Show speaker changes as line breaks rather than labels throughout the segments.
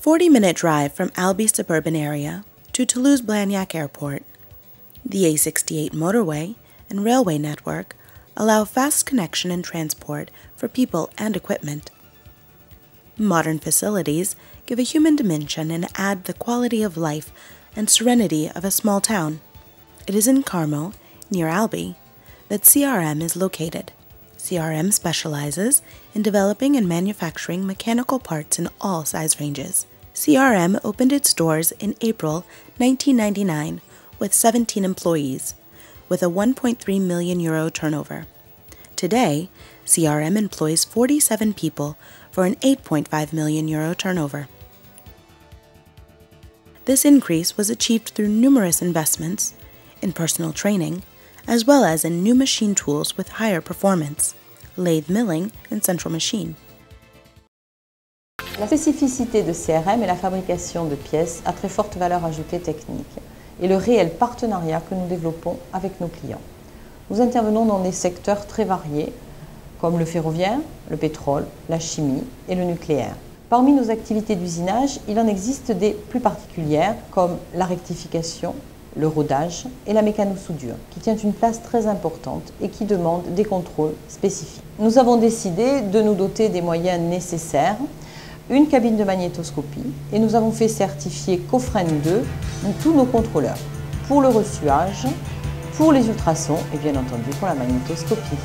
40-minute drive from Albi suburban area to Toulouse-Blagnac Airport. The A68 motorway and railway network allow fast connection and transport for people and equipment. Modern facilities give a human dimension and add the quality of life and serenity of a small town. It is in Carmel, near Albi, that CRM is located. CRM specializes in developing and manufacturing mechanical parts in all size ranges. CRM opened its doors in April 1999 with 17 employees, with a 1.3 million euro turnover. Today, CRM employs 47 people for an 8.5 million euro turnover. This increase was achieved through numerous investments in personal training, as well as in new machine tools with higher performance, lathe milling and central machine.
La spécificité de CRM est la fabrication de pièces à très forte valeur ajoutée technique et le réel partenariat que nous développons avec nos clients. Nous intervenons dans des secteurs très variés comme le ferroviaire, le pétrole, la chimie et le nucléaire. Parmi nos activités d'usinage, il en existe des plus particulières comme la rectification, le rodage et la mécano-soudure, qui tient une place très importante et qui demandent des contrôles spécifiques. Nous avons décidé de nous doter des moyens nécessaires, une cabine de magnétoscopie, et nous avons fait certifier Cofren 2 tous nos contrôleurs, pour le reçuage, pour les ultrasons et bien entendu pour la magnétoscopie.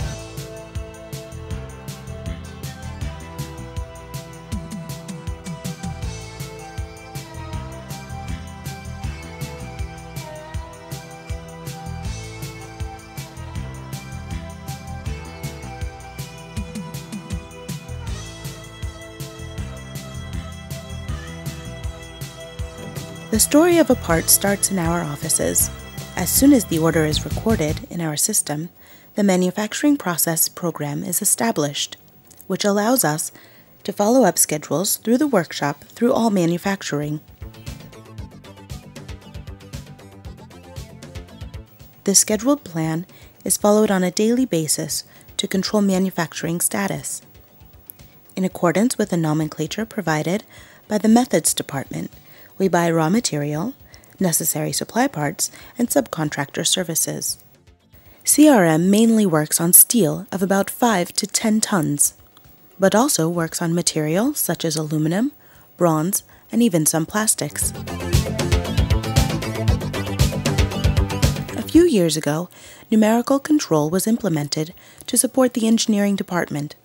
The story of a part starts in our offices. As soon as the order is recorded in our system, the manufacturing process program is established, which allows us to follow up schedules through the workshop through all manufacturing. The scheduled plan is followed on a daily basis to control manufacturing status. In accordance with the nomenclature provided by the Methods Department, we buy raw material, necessary supply parts, and subcontractor services. CRM mainly works on steel of about 5 to 10 tons, but also works on material such as aluminum, bronze, and even some plastics. A few years ago, numerical control was implemented to support the engineering department.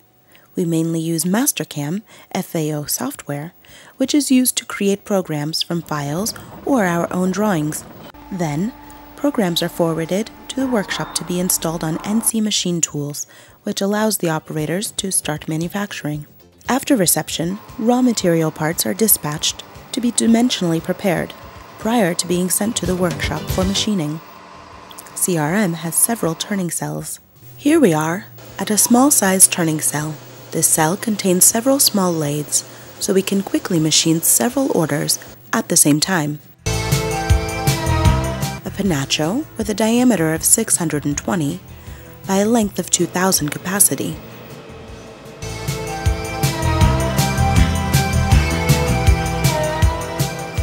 We mainly use Mastercam FAO software, which is used to create programs from files or our own drawings. Then, programs are forwarded to the workshop to be installed on NC machine tools, which allows the operators to start manufacturing. After reception, raw material parts are dispatched to be dimensionally prepared prior to being sent to the workshop for machining. CRM has several turning cells. Here we are at a small-sized turning cell. This cell contains several small lathes, so we can quickly machine several orders at the same time. A penacho with a diameter of 620 by a length of 2,000 capacity.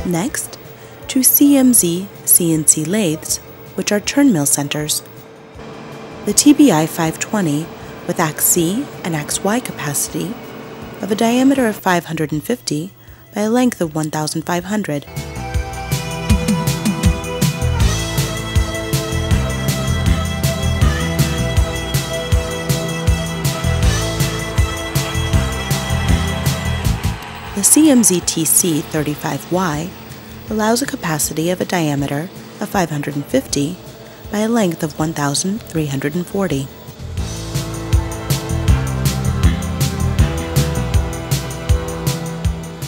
Next, two CMZ CNC lathes, which are turn mill centers. The TBI 520 with axe C and axe Y capacity of a diameter of 550 by a length of 1,500. The CMZ TC 35Y allows a capacity of a diameter of 550 by a length of 1,340.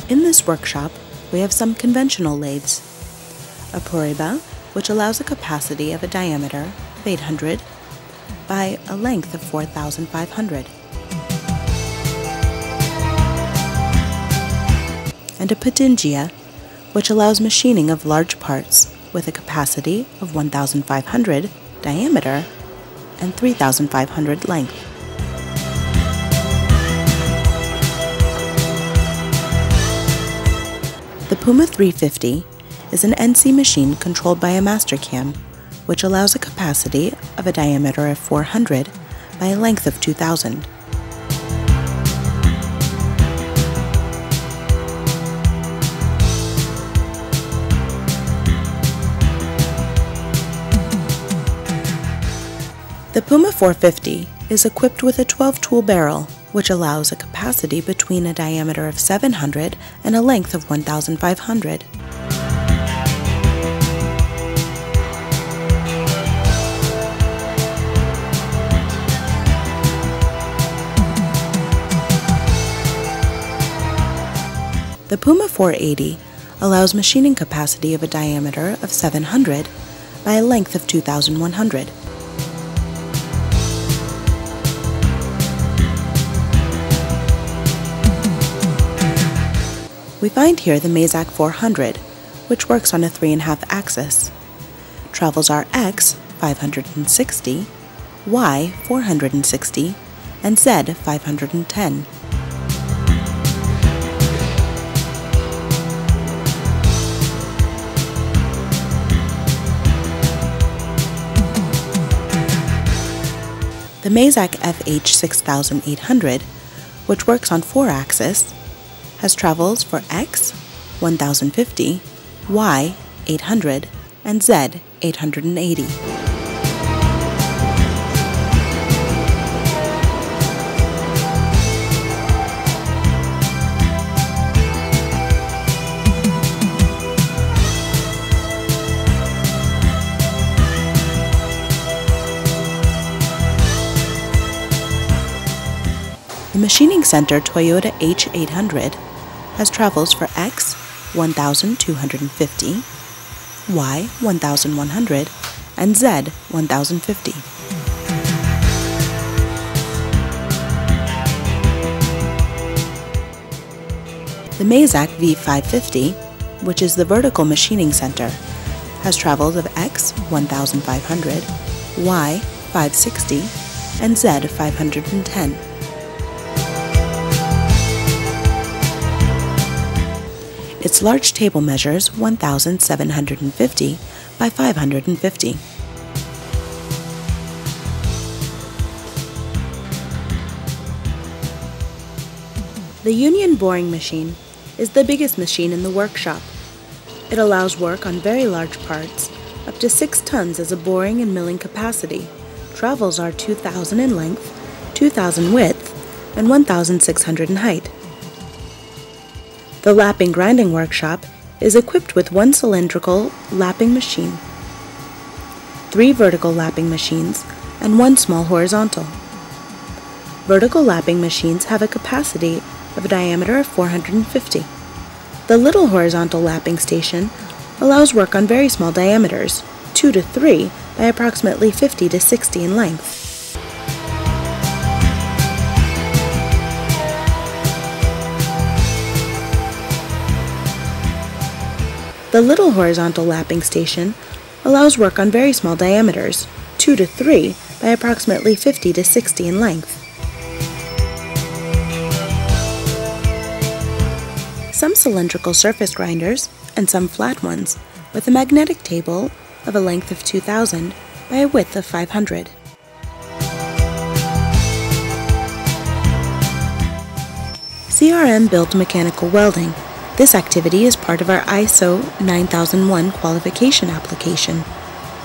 In this workshop, we have some conventional lathes. A Poriba, which allows a capacity of a diameter of 800 by a length of 4,500. And a Patingia, which allows machining of large parts with a capacity of 1,500 diameter and 3,500 length. The Puma 350 is an NC machine controlled by a master cam, which allows a capacity of a diameter of 400 by a length of 2000. The Puma 450 is equipped with a 12-tool barrel, which allows a capacity between a diameter of 700 and a length of 1,500. The Puma 480 allows machining capacity of a diameter of 700 by a length of 2,100. We find here the Mazak 400, which works on a 3.5 axis. Travels are X 560, Y 460, and Z 510. The Mazak FH 6800, which works on 4 axis, has travels for X 1050, Y 800, and Z 880. The Machining Center Toyota H800 has travels for X 1250, Y 1100, and Z 1050. The Mazak V550, which is the vertical machining center, has travels of X 1500, Y 560, and Z 510. Its large table measures 1,750 by 550. The Union boring machine is the biggest machine in the workshop. It allows work on very large parts, up to 6 tons as a boring and milling capacity. Travels are 2,000 in length, 2,000 width, and 1,600 in height. The lapping grinding workshop is equipped with 1 cylindrical lapping machine, 3 vertical lapping machines, and 1 small horizontal. Vertical lapping machines have a capacity of a diameter of 450. The little horizontal lapping station allows work on very small diameters, 2 to 3 by approximately 50 to 60 in length. The little horizontal lapping station allows work on very small diameters, 2 to 3 by approximately 50 to 60 in length. Some cylindrical surface grinders, and some flat ones, with a magnetic table of a length of 2,000 by a width of 500. CRM built mechanical welding. This activity is part of our ISO 9001 qualification application.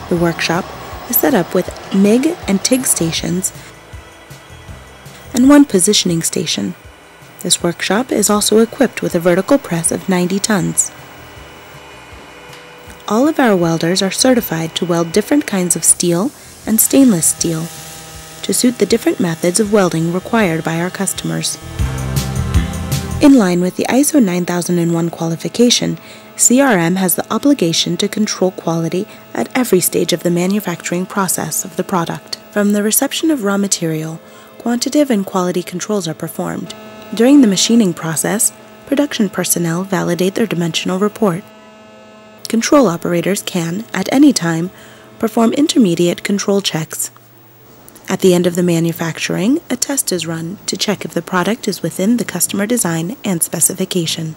The workshop is set up with MIG and TIG stations and 1 positioning station. This workshop is also equipped with a vertical press of 90 tons. All of our welders are certified to weld different kinds of steel and stainless steel to suit the different methods of welding required by our customers. In line with the ISO 9001 qualification, CRM has the obligation to control quality at every stage of the manufacturing process of the product. From the reception of raw material, quantitative and quality controls are performed. During the machining process, production personnel validate their dimensional report. Control operators can, at any time, perform intermediate control checks. At the end of the manufacturing, a test is run to check if the product is within the customer design and specification.